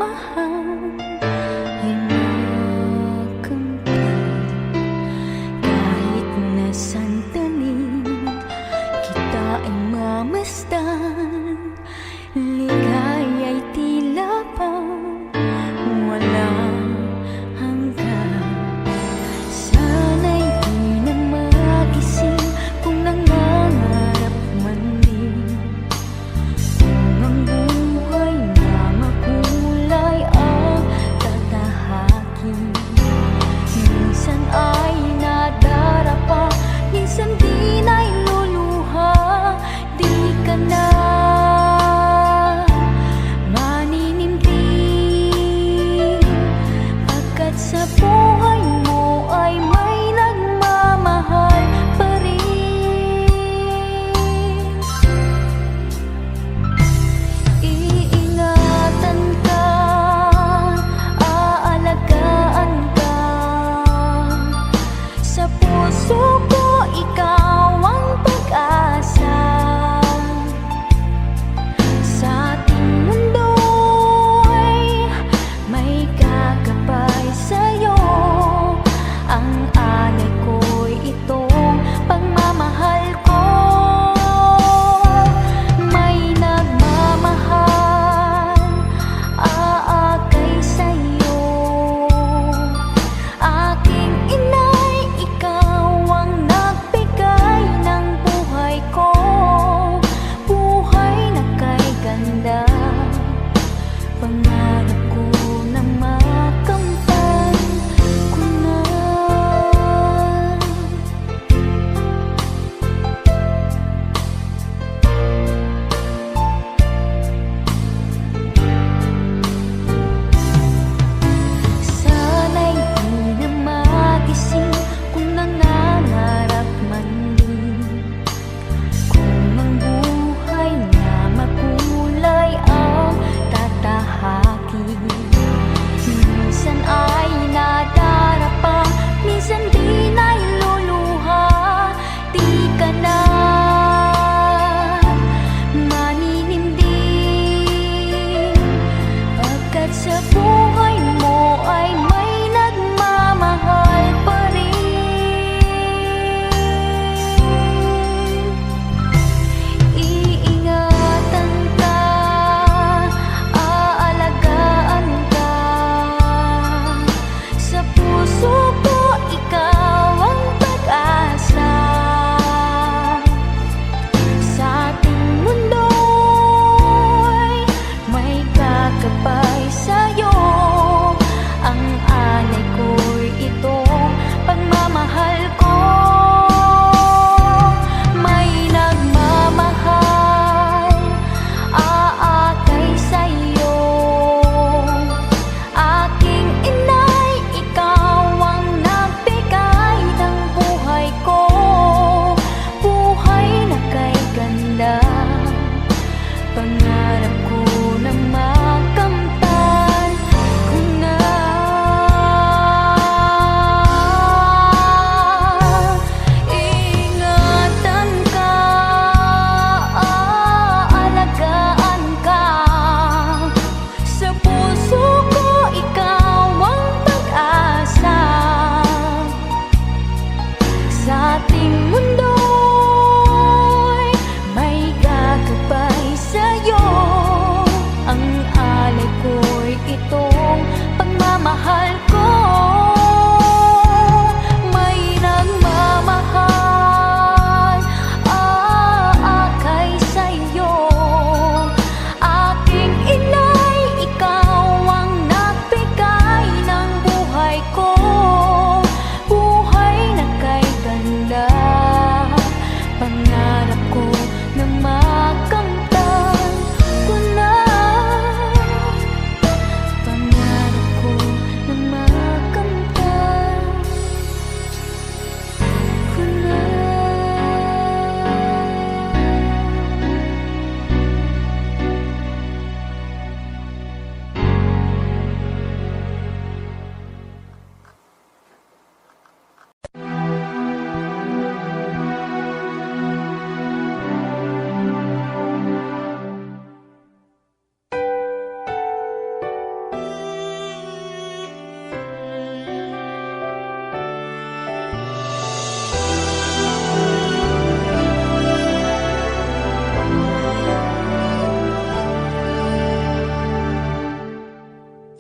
pagmamahal ay makamtan. Kahit na sandali kita ay mamasdan, ligaya'y tila pa walang hanggan. Sana'y di na magising kung nangangarap man din, kung ang buhay na makulay ang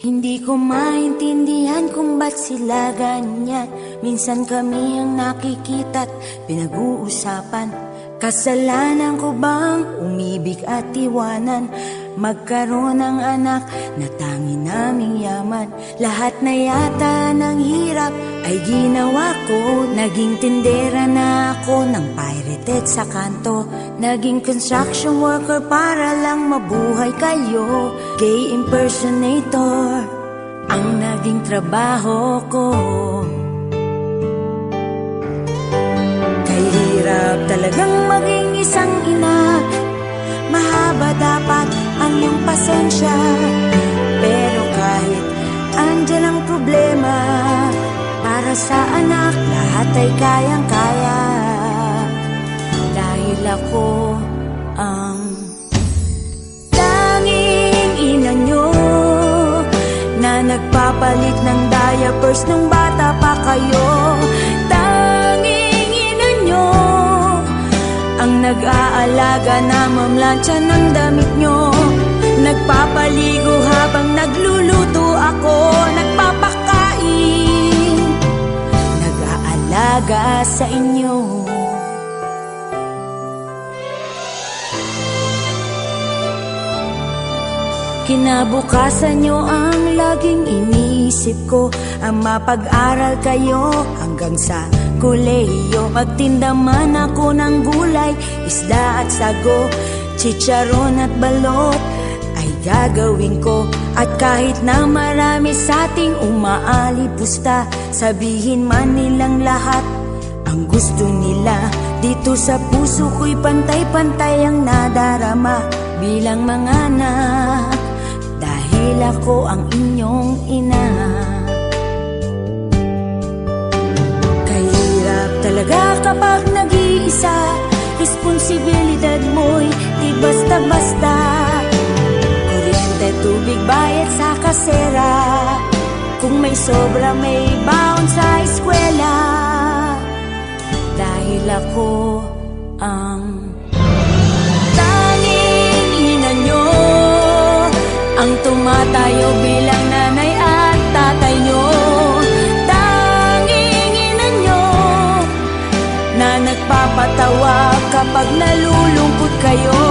Hindi ko maintindihan kung ba't sila ganyan. Minsan kami ang nakikita't pinag-uusapan. Kasalanan ko bang umibig at iwanan? Magkaroon ng anak na tangi naming yaman. Lahat na yata ng hirap ay ginawa ko. Naging tindera na ako ng pirated sa kanto. Naging construction worker para lang mabuhay kayo. Gay impersonator ang naging trabaho ko. Kahirap talagang maging isang ina. Mahaba dapat ang iyong pasensya. Pero kahit andyan ang problema, para sa anak lahat ay kayang-kaya. Dahil ako ang tanging ina nyo na nagpapalit ng diapers nung bata pa kayo. Tanging ina nyo ang nag-aalaga na mamlansya ng damit nyo. Nagpapaligo habang nagluluto ako. Nagpapakain, nag-aalaga sa inyo. Kinabukasan nyo ang laging iniisip ko. Ang mapag-aral kayo hanggang sa kolehiyo. Magtinda man ako ng gulay, isda at sago, chicharon at balot ay gagawin ko. At kahit na marami sa ating umaalipusta, sabihin man nilang lahat ang gusto nila. Dito sa puso ko'y pantay-pantay ang nadarama bilang mga anak. Dahil ako ang inyong ina. Kahirap talaga kapag nag-iisa. Responsibilidad mo'y di basta-basta. Kuryente, tubig, bayad sa kasera. Kung may sobra may baon sa eskwela. Dahil ako ang tanging ina nyo, ang tumatayo bilang nanay at tatay nyo. Tanging ina nyo na nagpapatawa kapag nalulungkot kayo.